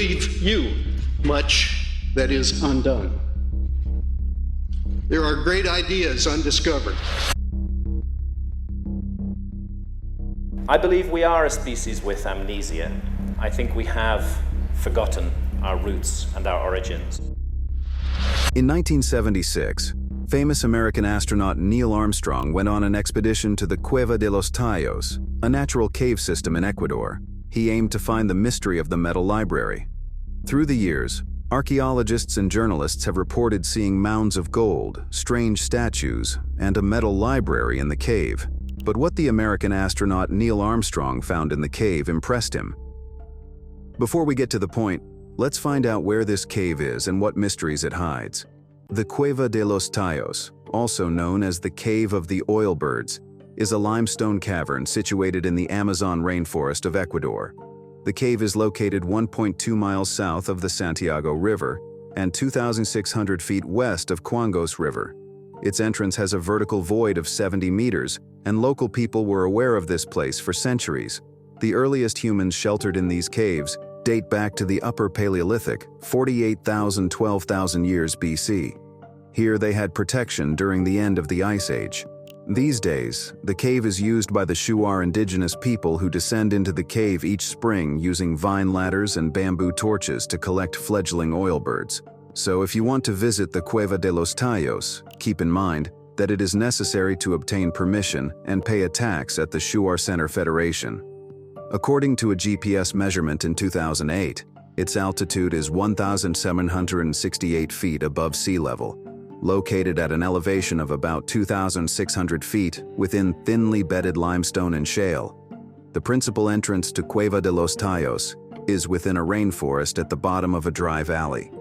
leave you much that is undone. There are great ideas undiscovered. I believe we are a species with amnesia. I think we have forgotten our roots and our origins. In 1976, famous American astronaut Neil Armstrong went on an expedition to the Cueva de los Tallos, a natural cave system in Ecuador. He aimed to find the mystery of the metal library. Through the years, archaeologists and journalists have reported seeing mounds of gold, strange statues, and a metal library in the cave. But what the American astronaut Neil Armstrong found in the cave impressed him. Before we get to the point, let's find out where this cave is and what mysteries it hides. The Cueva de los Tallos, also known as the Cave of the Oil Birds, is a limestone cavern situated in the Amazon rainforest of Ecuador. The cave is located 1.2 miles south of the Santiago River and 2,600 feet west of Cuangos River. Its entrance has a vertical void of 70 meters, and local people were aware of this place for centuries. The earliest humans sheltered in these caves date back to the Upper Paleolithic, 48,000 to 12,000 years BC. Here they had protection during the end of the Ice Age. These days, the cave is used by the Shuar indigenous people who descend into the cave each spring using vine ladders and bamboo torches to collect fledgling oil birds. So if you want to visit the Cueva de los Tallos, keep in mind that it is necessary to obtain permission and pay a tax at the Shuar Center Federation. According to a GPS measurement in 2008, its altitude is 1,768 feet above sea level, located at an elevation of about 2,600 feet within thinly bedded limestone and shale. The principal entrance to Cueva de los Tallos is within a rainforest at the bottom of a dry valley.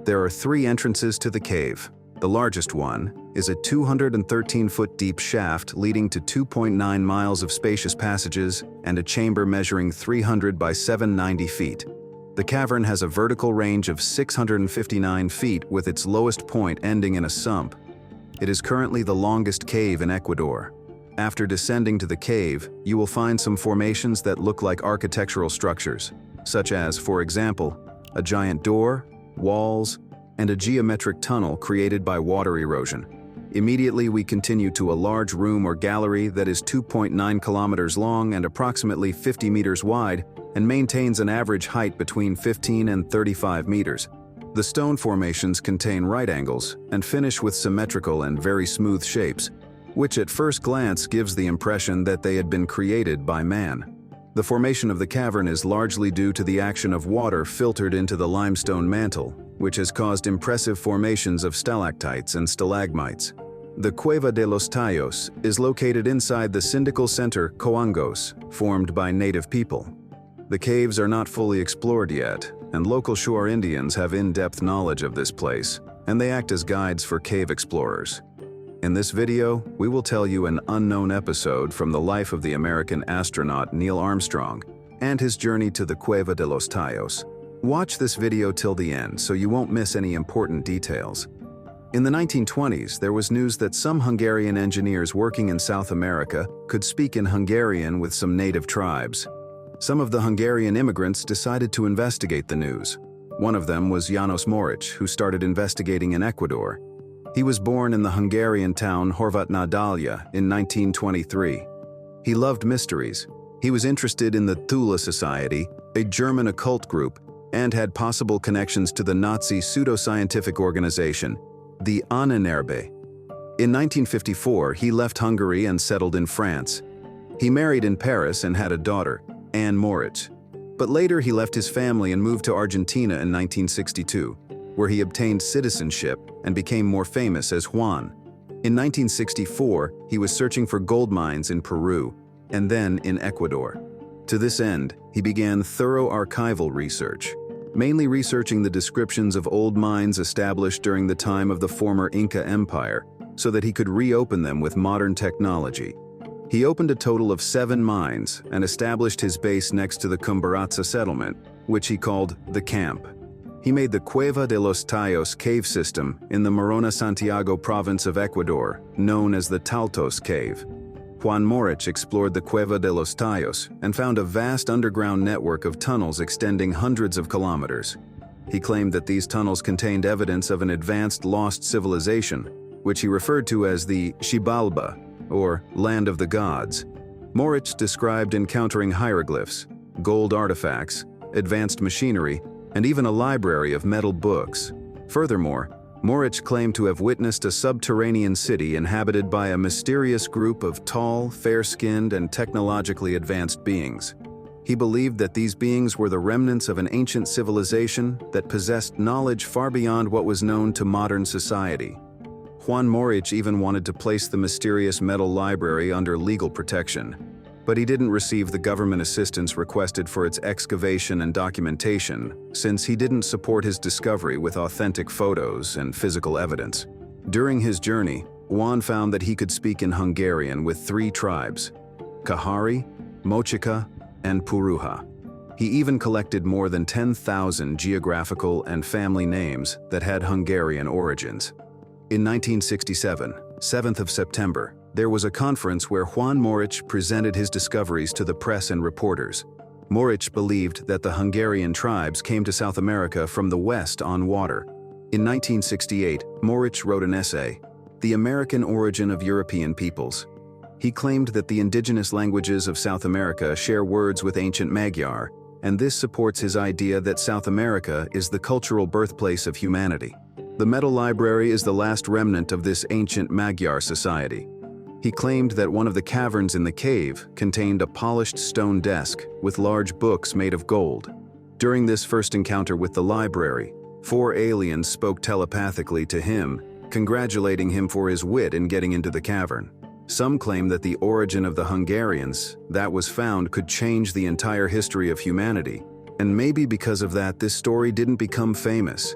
There are 3 entrances to the cave. The largest one is a 213-foot deep shaft leading to 2.9 miles of spacious passages and a chamber measuring 300 by 790 feet. The cavern has a vertical range of 659 feet with its lowest point ending in a sump. It is currently the longest cave in Ecuador. After descending to the cave, you will find some formations that look like architectural structures, such as, for example, a giant door, walls, and a geometric tunnel created by water erosion. Immediately we continue to a large room or gallery that is 2.9 kilometers long and approximately 50 meters wide and maintains an average height between 15 and 35 meters. The stone formations contain right angles and finish with symmetrical and very smooth shapes, which at first glance gives the impression that they had been created by man. The formation of the cavern is largely due to the action of water filtered into the limestone mantle, which has caused impressive formations of stalactites and stalagmites. The Cueva de los Tallos is located inside the syndical center Cuangos, formed by native people. The caves are not fully explored yet, and local Shuar Indians have in-depth knowledge of this place, and they act as guides for cave explorers. In this video, we will tell you an unknown episode from the life of the American astronaut Neil Armstrong and his journey to the Cueva de los Tallos. Watch this video till the end so you won't miss any important details. In the 1920s, there was news that some Hungarian engineers working in South America could speak in Hungarian with some native tribes. Some of the Hungarian immigrants decided to investigate the news. One of them was Juan Moricz, who started investigating in Ecuador. He was born in the Hungarian town Horvat Nadalja in 1923. He loved mysteries. He was interested in the Thule Society, a German occult group, and had possible connections to the Nazi pseudoscientific organization, the Ahnenerbe. In 1954, he left Hungary and settled in France. He married in Paris and had a daughter, Anne Moritz. But later he left his family and moved to Argentina in 1962, where he obtained citizenship and became more famous as Juan. In 1964, he was searching for gold mines in Peru, and then in Ecuador. To this end, he began thorough archival research, mainly researching the descriptions of old mines established during the time of the former Inca Empire, so that he could reopen them with modern technology. He opened a total of 7 mines and established his base next to the Cumbaratza settlement, which he called the Camp. He made the Cueva de los Tallos cave system in the Morona Santiago province of Ecuador, known as the Taltos Cave. Juan Moricz explored the Cueva de los Tallos and found a vast underground network of tunnels extending hundreds of kilometers. He claimed that these tunnels contained evidence of an advanced lost civilization, which he referred to as the Xibalba, or Land of the Gods. Moricz described encountering hieroglyphs, gold artifacts, advanced machinery, and even a library of metal books. Furthermore, Moricz claimed to have witnessed a subterranean city inhabited by a mysterious group of tall, fair-skinned, and technologically advanced beings. He believed that these beings were the remnants of an ancient civilization that possessed knowledge far beyond what was known to modern society. Juan Moricz even wanted to place the mysterious metal library under legal protection, but he didn't receive the government assistance requested for its excavation and documentation, since he didn't support his discovery with authentic photos and physical evidence. During his journey, Juan found that he could speak in Hungarian with 3 tribes: Kahari, Mochica, and Puruha. He even collected more than 10,000 geographical and family names that had Hungarian origins. In 1967, 7th of September, there was a conference where Juan Moricz presented his discoveries to the press and reporters. Moricz believed that the Hungarian tribes came to South America from the west on water. In 1968, Moricz wrote an essay, The American Origin of European Peoples. He claimed that the indigenous languages of South America share words with ancient Magyar, and this supports his idea that South America is the cultural birthplace of humanity. The metal library is the last remnant of this ancient Magyar society. He claimed that one of the caverns in the cave contained a polished stone desk with large books made of gold. During this first encounter with the library, 4 aliens spoke telepathically to him, congratulating him for his wit in getting into the cavern. Some claim that the origin of the Hungarians that was found could change the entire history of humanity, and maybe because of that this story didn't become famous.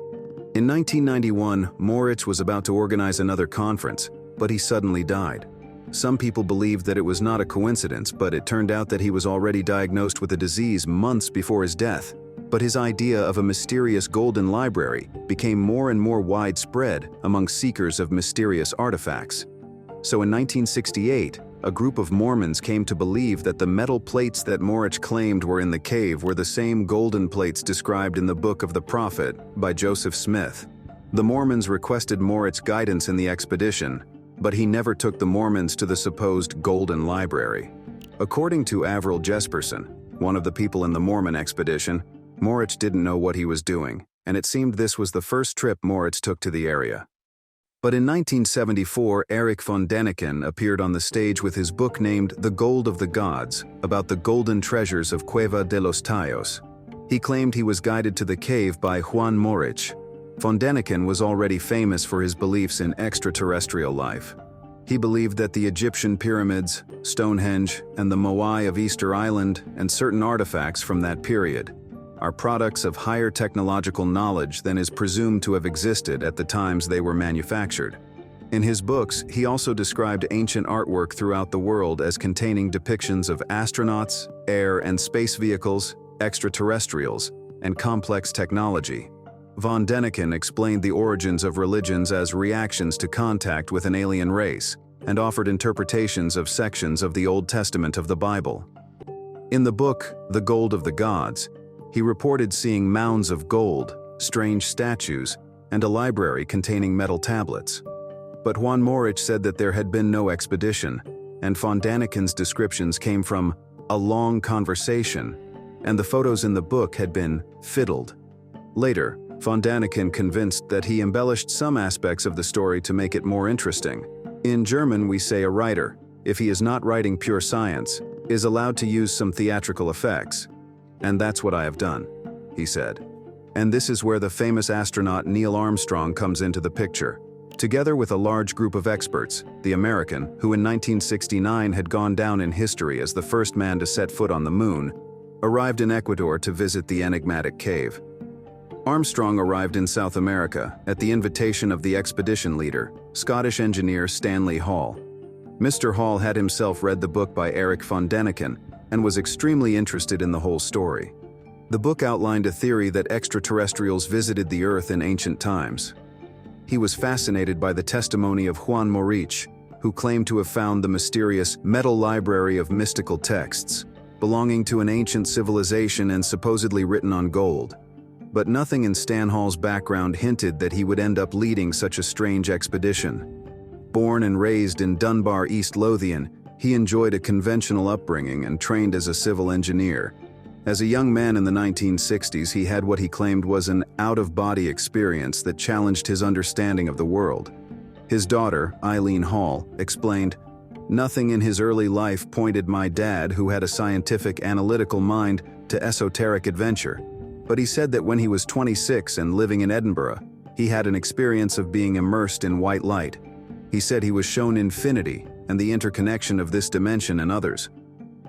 In 1991, Moricz was about to organize another conference, but he suddenly died. Some people believed that it was not a coincidence, but it turned out that he was already diagnosed with a disease months before his death. But his idea of a mysterious golden library became more and more widespread among seekers of mysterious artifacts. So in 1968, a group of Mormons came to believe that the metal plates that Moricz claimed were in the cave were the same golden plates described in the Book of the Prophet by Joseph Smith. The Mormons requested Moricz guidance in the expedition, but he never took the Mormons to the supposed Golden Library. According to Avril Jesperson, one of the people in the Mormon expedition, Moricz didn't know what he was doing, and it seemed this was the first trip Moricz took to the area. But in 1974, Erich von Däniken appeared on the stage with his book named The Gold of the Gods, about the golden treasures of Cueva de los Tallos. He claimed he was guided to the cave by Juan Moricz. Von Däniken was already famous for his beliefs in extraterrestrial life. He believed that the Egyptian pyramids, Stonehenge, and the Moai of Easter Island, and certain artifacts from that period, are products of higher technological knowledge than is presumed to have existed at the times they were manufactured. In his books, he also described ancient artwork throughout the world as containing depictions of astronauts, air and space vehicles, extraterrestrials, and complex technology. Von Däniken explained the origins of religions as reactions to contact with an alien race, and offered interpretations of sections of the Old Testament of the Bible. In the book, The Gold of the Gods, he reported seeing mounds of gold, strange statues, and a library containing metal tablets. But Juan Moricz said that there had been no expedition, and von Däniken's descriptions came from a long conversation, and the photos in the book had been fiddled. Later, von Däniken convinced that he embellished some aspects of the story to make it more interesting. In German we say a writer, if he is not writing pure science, is allowed to use some theatrical effects. And that's what I have done, he said. And this is where the famous astronaut Neil Armstrong comes into the picture. Together with a large group of experts, the American, who in 1969 had gone down in history as the first man to set foot on the moon, arrived in Ecuador to visit the enigmatic cave. Armstrong arrived in South America at the invitation of the expedition leader, Scottish engineer Stanley Hall. Mr. Hall had himself read the book by Erich von Däniken and was extremely interested in the whole story. The book outlined a theory that extraterrestrials visited the Earth in ancient times. He was fascinated by the testimony of Juan Moricz, who claimed to have found the mysterious metal library of mystical texts, belonging to an ancient civilization and supposedly written on gold. But nothing in Stan Hall's background hinted that he would end up leading such a strange expedition. Born and raised in Dunbar, East Lothian, he enjoyed a conventional upbringing and trained as a civil engineer. As a young man in the 1960s, he had what he claimed was an out-of-body experience that challenged his understanding of the world. His daughter, Eileen Hall, explained, "Nothing in his early life pointed my dad, who had a scientific, analytical mind, to esoteric adventure. But he said that when he was 26 and living in Edinburgh, he had an experience of being immersed in white light. He said he was shown infinity and the interconnection of this dimension and others."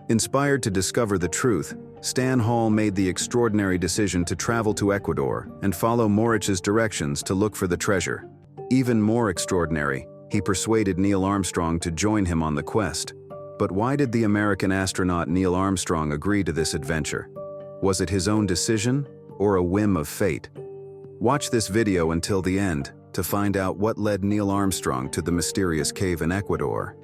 Inspired to discover the truth, Stan Hall made the extraordinary decision to travel to Ecuador and follow Moricz's directions to look for the treasure. Even more extraordinary, he persuaded Neil Armstrong to join him on the quest. But why did the American astronaut Neil Armstrong agree to this adventure? Was it his own decision or a whim of fate? Watch this video until the end to find out what led Neil Armstrong to the mysterious cave in Ecuador.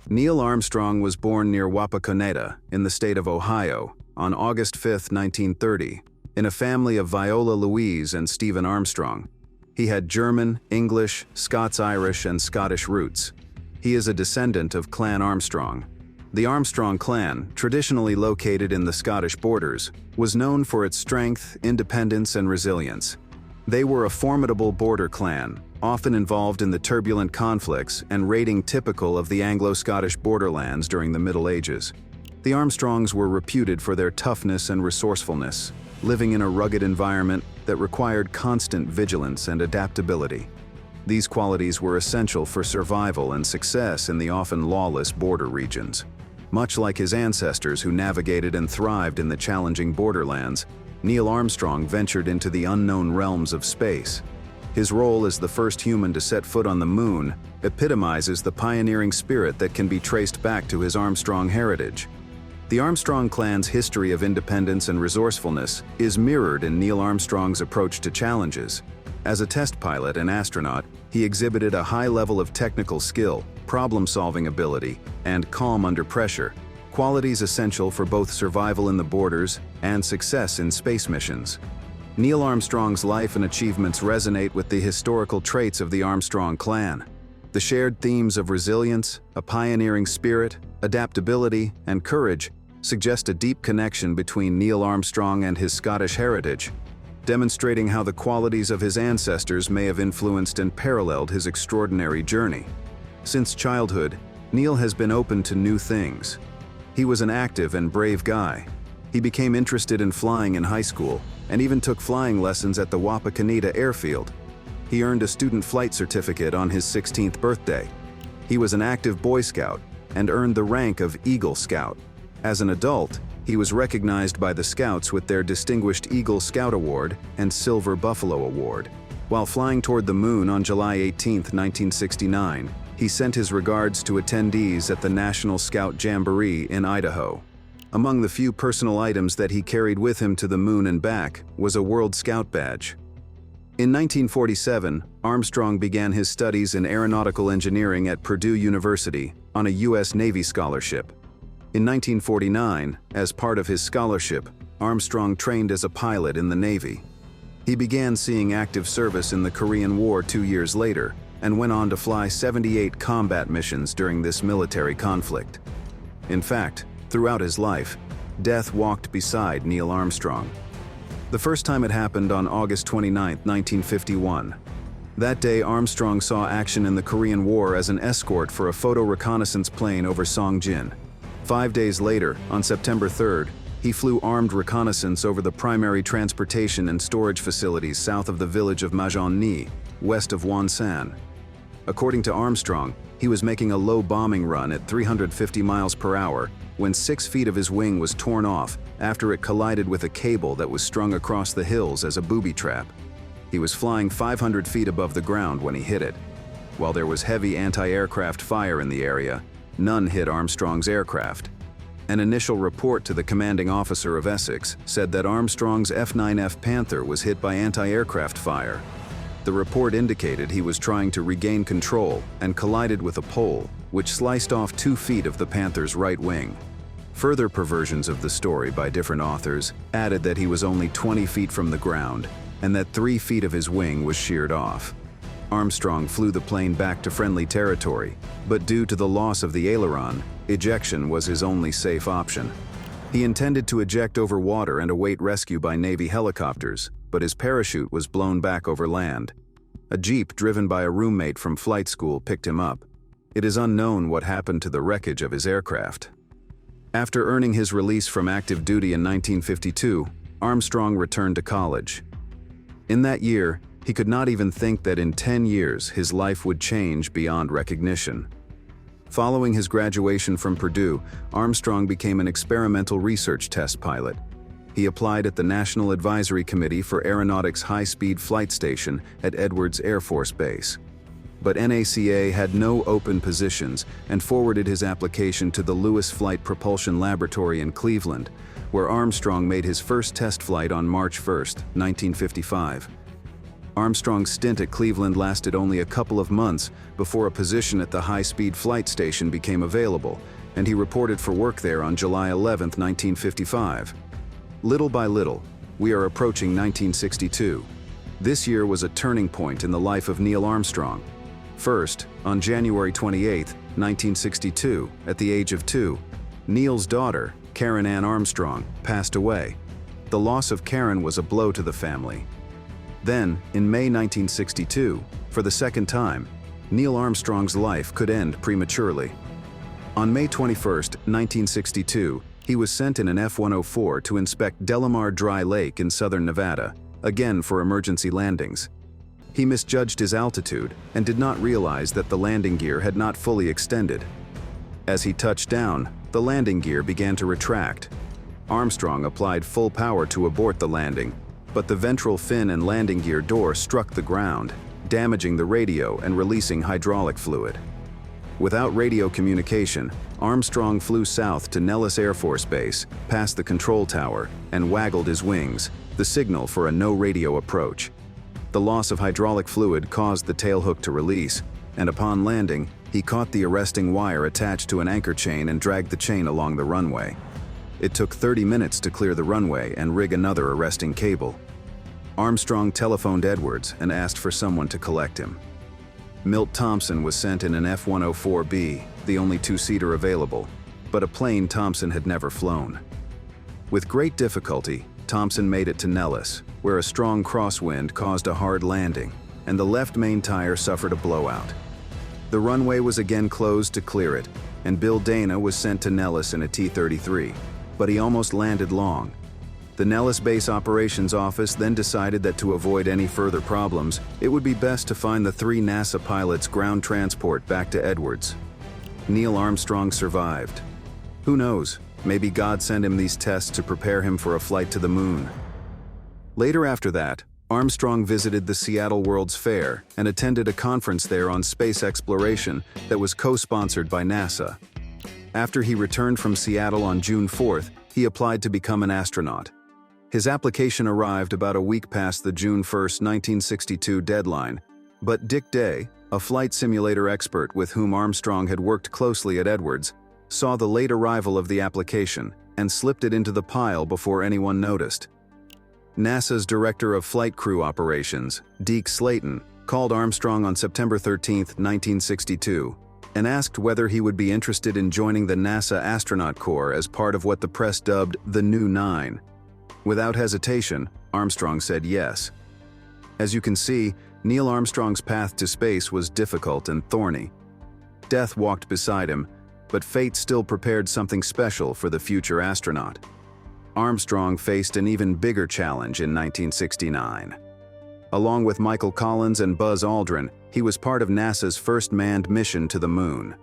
Neil Armstrong was born near Wapakoneta in the state of Ohio on August 5, 1930, in a family of Viola Louise and Stephen Armstrong. He had German, English, Scots-Irish, and Scottish roots. He is a descendant of Clan Armstrong. The Armstrong clan, traditionally located in the Scottish borders, was known for its strength, independence, and resilience. They were a formidable border clan, often involved in the turbulent conflicts and raiding typical of the Anglo-Scottish borderlands during the Middle Ages. The Armstrongs were reputed for their toughness and resourcefulness, living in a rugged environment that required constant vigilance and adaptability. These qualities were essential for survival and success in the often lawless border regions. Much like his ancestors who navigated and thrived in the challenging borderlands, Neil Armstrong ventured into the unknown realms of space. His role as the first human to set foot on the moon epitomizes the pioneering spirit that can be traced back to his Armstrong heritage. The Armstrong clan's history of independence and resourcefulness is mirrored in Neil Armstrong's approach to challenges. As a test pilot and astronaut, he exhibited a high level of technical skill, problem-solving ability, and calm under pressure, qualities essential for both survival in the borders and success in space missions. Neil Armstrong's life and achievements resonate with the historical traits of the Armstrong clan. The shared themes of resilience, a pioneering spirit, adaptability, and courage suggest a deep connection between Neil Armstrong and his Scottish heritage, demonstrating how the qualities of his ancestors may have influenced and paralleled his extraordinary journey. Since childhood, Neil has been open to new things. He was an active and brave guy. He became interested in flying in high school and even took flying lessons at the Wapakoneta airfield. He earned a student flight certificate on his 16th birthday. He was an active Boy Scout and earned the rank of Eagle Scout. As an adult, he was recognized by the Scouts with their Distinguished Eagle Scout Award and Silver Buffalo Award. While flying toward the moon on July 18, 1969, he sent his regards to attendees at the National Scout Jamboree in Idaho. Among the few personal items that he carried with him to the moon and back was a World Scout badge. In 1947, Armstrong began his studies in aeronautical engineering at Purdue University on a U.S. Navy scholarship. In 1949, as part of his scholarship, Armstrong trained as a pilot in the Navy. He began seeing active service in the Korean War 2 years later and went on to fly 78 combat missions during this military conflict. In fact, throughout his life, death walked beside Neil Armstrong. The first time it happened on August 29, 1951. That day, Armstrong saw action in the Korean War as an escort for a photo reconnaissance plane over Songjin. 5 days later, on September 3rd, he flew armed reconnaissance over the primary transportation and storage facilities south of the village of Majeon-ni, west of Wonsan. According to Armstrong, he was making a low bombing run at 350 miles per hour when 6 feet of his wing was torn off after it collided with a cable that was strung across the hills as a booby trap. He was flying 500 feet above the ground when he hit it. While there was heavy anti-aircraft fire in the area, none hit Armstrong's aircraft. An initial report to the commanding officer of Essex said that Armstrong's F-9F Panther was hit by anti-aircraft fire. The report indicated he was trying to regain control and collided with a pole, which sliced off 2 feet of the panther's right wing. Further perversions of the story by different authors added that he was only 20 feet from the ground and that 3 feet of his wing was sheared off. Armstrong flew the plane back to friendly territory, but due to the loss of the aileron, ejection was his only safe option. He intended to eject over water and await rescue by Navy helicopters, but his parachute was blown back over land. A jeep driven by a roommate from flight school picked him up. It is unknown what happened to the wreckage of his aircraft. After earning his release from active duty in 1952, Armstrong returned to college. In that year, he could not even think that in 10 years his life would change beyond recognition. Following his graduation from Purdue, Armstrong became an experimental research test pilot. He applied at the National Advisory Committee for Aeronautics High-Speed Flight Station at Edwards Air Force Base. But NACA had no open positions and forwarded his application to the Lewis Flight Propulsion Laboratory in Cleveland, where Armstrong made his first test flight on March 1, 1955. Armstrong's stint at Cleveland lasted only a couple of months before a position at the high-speed flight station became available, and he reported for work there on July 11, 1955. Little by little, we are approaching 1962. This year was a turning point in the life of Neil Armstrong. First, on January 28, 1962, at the age of 2, Neil's daughter, Karen Ann Armstrong, passed away. The loss of Karen was a blow to the family. Then, in May 1962, for the second time, Neil Armstrong's life could end prematurely. On May 21, 1962, he was sent in an F-104 to inspect Delamar Dry Lake in southern Nevada, again for emergency landings. He misjudged his altitude and did not realize that the landing gear had not fully extended. As he touched down, the landing gear began to retract. Armstrong applied full power to abort the landing, but the ventral fin and landing gear door struck the ground, damaging the radio and releasing hydraulic fluid. Without radio communication, Armstrong flew south to Nellis Air Force Base, past the control tower, and waggled his wings, the signal for a no-radio approach. The loss of hydraulic fluid caused the tailhook to release, and upon landing, he caught the arresting wire attached to an anchor chain and dragged the chain along the runway. It took 30 minutes to clear the runway and rig another arresting cable. Armstrong telephoned Edwards and asked for someone to collect him. Milt Thompson was sent in an F-104B, the only two-seater available, but a plane Thompson had never flown. With great difficulty, Thompson made it to Nellis, where a strong crosswind caused a hard landing, and the left main tire suffered a blowout. The runway was again closed to clear it, and Bill Dana was sent to Nellis in a T-33, but he almost landed long. The Nellis Base Operations Office then decided that to avoid any further problems, it would be best to find the 3 NASA pilots' ground transport back to Edwards. Neil Armstrong survived. Who knows, maybe God sent him these tests to prepare him for a flight to the moon. Later after that, Armstrong visited the Seattle World's Fair and attended a conference there on space exploration that was co-sponsored by NASA. After he returned from Seattle on June 4th, he applied to become an astronaut. His application arrived about a week past the June 1, 1962 deadline, but Dick Day, a flight simulator expert with whom Armstrong had worked closely at Edwards, saw the late arrival of the application and slipped it into the pile before anyone noticed. NASA's Director of Flight Crew Operations, Deke Slayton, called Armstrong on September 13, 1962, and asked whether he would be interested in joining the NASA Astronaut Corps as part of what the press dubbed the New Nine. Without hesitation, Armstrong said yes. As you can see, Neil Armstrong's path to space was difficult and thorny. Death walked beside him, but fate still prepared something special for the future astronaut. Armstrong faced an even bigger challenge in 1969. Along with Michael Collins and Buzz Aldrin, he was part of NASA's first manned mission to the moon.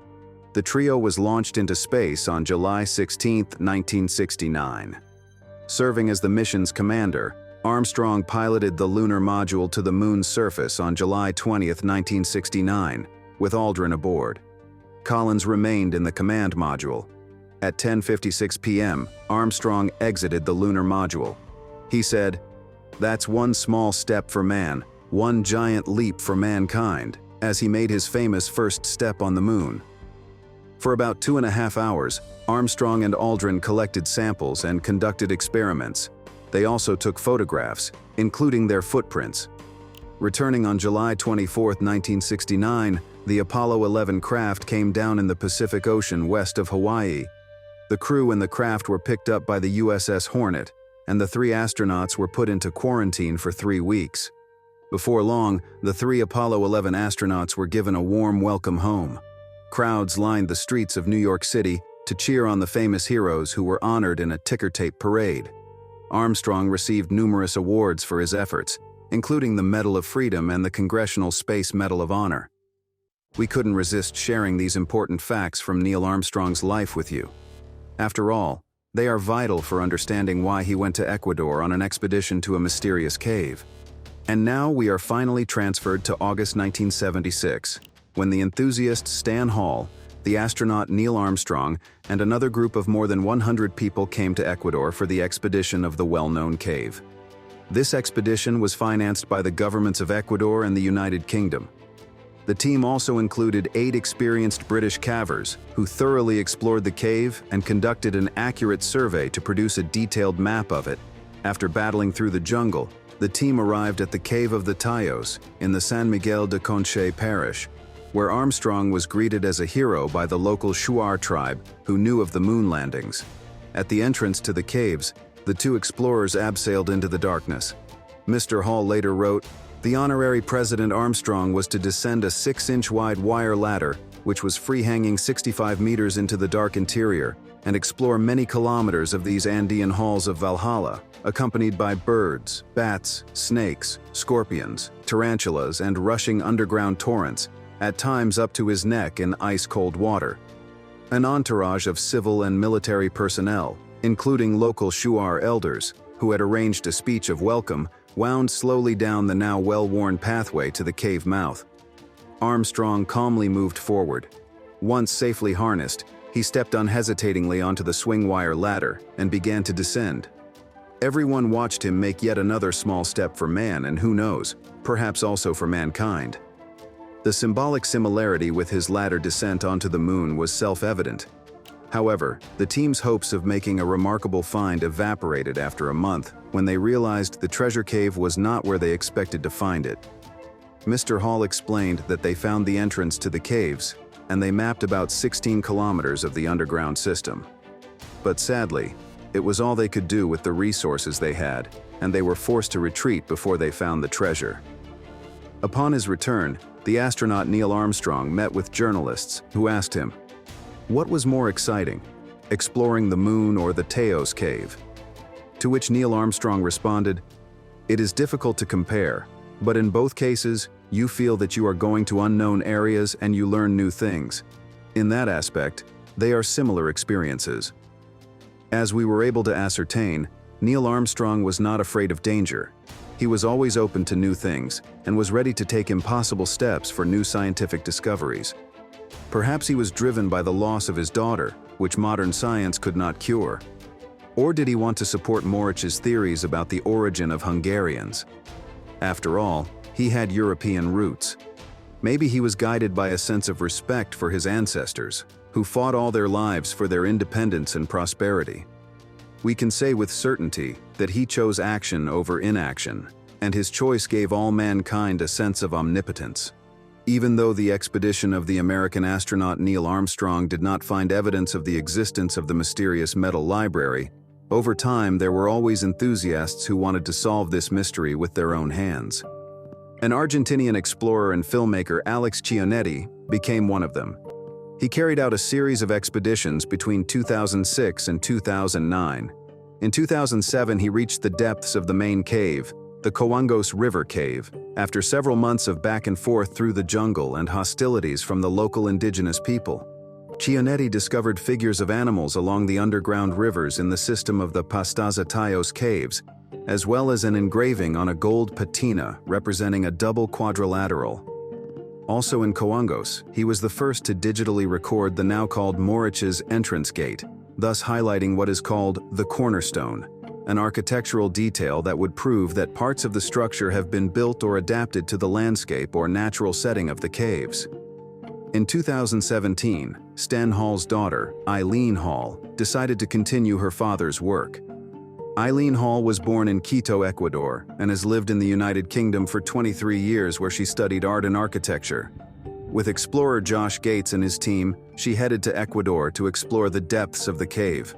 The trio was launched into space on July 16, 1969. Serving as the mission's commander, Armstrong piloted the lunar module to the moon's surface on July 20, 1969, with Aldrin aboard. Collins remained in the command module. At 10:56 p.m., Armstrong exited the lunar module. He said, "That's one small step for man, one giant leap for mankind, as he made his famous first step on the moon. For about 2.5 hours, Armstrong and Aldrin collected samples and conducted experiments. They also took photographs, including their footprints. Returning on July 24, 1969, the Apollo 11 craft came down in the Pacific Ocean west of Hawaii. The crew and the craft were picked up by the USS Hornet, and the 3 astronauts were put into quarantine for 3 weeks. Before long, the 3 Apollo 11 astronauts were given a warm welcome home. Crowds lined the streets of New York City to cheer on the famous heroes who were honored in a ticker-tape parade. Armstrong received numerous awards for his efforts, including the Medal of Freedom and the Congressional Space Medal of Honor. We couldn't resist sharing these important facts from Neil Armstrong's life with you. After all, they are vital for understanding why he went to Ecuador on an expedition to a mysterious cave. And now we are finally transferred to August 1976, when the enthusiast Stan Hall, the astronaut Neil Armstrong, and another group of more than 100 people came to Ecuador for the expedition of the well-known cave. This expedition was financed by the governments of Ecuador and the United Kingdom. The team also included 8 experienced British cavers who thoroughly explored the cave and conducted an accurate survey to produce a detailed map of it. After battling through the jungle, the team arrived at the Cave of the Tayos in the San Miguel de Conche parish, where Armstrong was greeted as a hero by the local Shuar tribe who knew of the moon landings. At the entrance to the caves, the 2 explorers abseiled into the darkness. Mr. Hall later wrote, "The honorary President Armstrong was to descend a 6-inch wide wire ladder, which was free-hanging 65 meters into the dark interior, and explore many kilometers of these Andean halls of Valhalla, accompanied by birds, bats, snakes, scorpions, tarantulas, and rushing underground torrents, at times up to his neck in ice-cold water." An entourage of civil and military personnel, including local Shuar elders, who had arranged a speech of welcome, wound slowly down the now well-worn pathway to the cave mouth. Armstrong calmly moved forward. Once safely harnessed, he stepped unhesitatingly onto the swing-wire ladder and began to descend. Everyone watched him make yet another small step for man, and who knows, perhaps also for mankind. The symbolic similarity with his ladder descent onto the moon was self-evident. However, the team's hopes of making a remarkable find evaporated after a month when they realized the treasure cave was not where they expected to find it. Mr. Hall explained that they found the entrance to the caves, and they mapped about 16 kilometers of the underground system. But sadly, it was all they could do with the resources they had, and they were forced to retreat before they found the treasure. Upon his return, the astronaut Neil Armstrong met with journalists who asked him, what was more exciting, exploring the moon or the Tayos cave? To which Neil Armstrong responded, "It is difficult to compare, but in both cases, you feel that you are going to unknown areas and you learn new things. In that aspect, they are similar experiences." As we were able to ascertain, Neil Armstrong was not afraid of danger. He was always open to new things and was ready to take impossible steps for new scientific discoveries. Perhaps he was driven by the loss of his daughter, which modern science could not cure. Or did he want to support Moricz's theories about the origin of Hungarians? After all, he had European roots. Maybe he was guided by a sense of respect for his ancestors, who fought all their lives for their independence and prosperity. We can say with certainty that he chose action over inaction, and his choice gave all mankind a sense of omnipotence. Even though the expedition of the American astronaut Neil Armstrong did not find evidence of the existence of the mysterious metal library, over time there were always enthusiasts who wanted to solve this mystery with their own hands. An Argentinian explorer and filmmaker, Alex Chianetti, became one of them. He carried out a series of expeditions between 2006 and 2009. In 2007, he reached the depths of the main cave, the Coangos River Cave, after several months of back and forth through the jungle and hostilities from the local indigenous people. Chianetti discovered figures of animals along the underground rivers in the system of the Pastaza Tayos caves, as well as an engraving on a gold patina representing a double quadrilateral. Also in Coangos, he was the first to digitally record the now called Moricz's entrance gate, thus highlighting what is called the cornerstone. an architectural detail that would prove that parts of the structure have been built or adapted to the landscape or natural setting of the caves. In 2017, Stan Hall's daughter, Eileen Hall, decided to continue her father's work. Eileen Hall was born in Quito, Ecuador, and has lived in the United Kingdom for 23 years, where she studied art and architecture. With explorer Josh Gates and his team, she headed to Ecuador to explore the depths of the cave.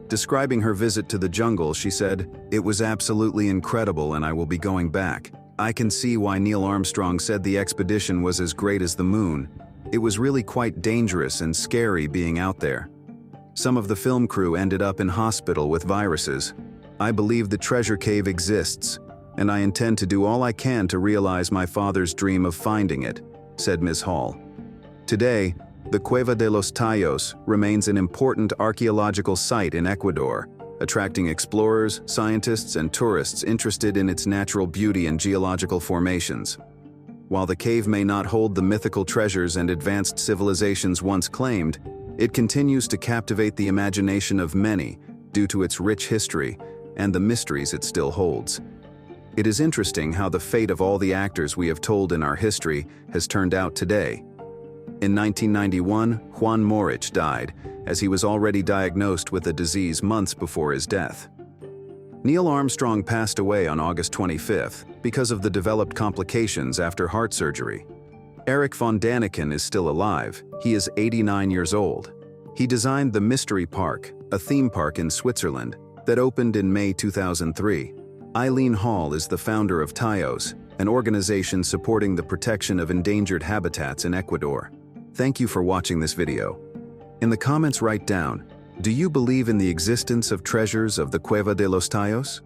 Describing her visit to the jungle, she said, "It was absolutely incredible and I will be going back. I can see why Neil Armstrong said the expedition was as great as the moon. It was really quite dangerous and scary being out there. Some of the film crew ended up in hospital with viruses. I believe the treasure cave exists, and I intend to do all I can to realize my father's dream of finding it," said Ms. Hall. Today, the Cueva de los Tallos remains an important archaeological site in Ecuador, attracting explorers, scientists, and tourists interested in its natural beauty and geological formations. While the cave may not hold the mythical treasures and advanced civilizations once claimed, it continues to captivate the imagination of many due to its rich history and the mysteries it still holds. It is interesting how the fate of all the actors we have told in our history has turned out today. In 1991, Juan Moricz died, as he was already diagnosed with a disease months before his death. Neil Armstrong passed away on August 25th because of the developed complications after heart surgery. Eric von Daniken is still alive. He is 89 years old. He designed the Mystery Park, a theme park in Switzerland, that opened in May 2003. Eileen Hall is the founder of Tallos, an organization supporting the protection of endangered habitats in Ecuador. Thank you for watching this video. In the comments, write down, do you believe in the existence of treasures of the Cueva de los Tallos?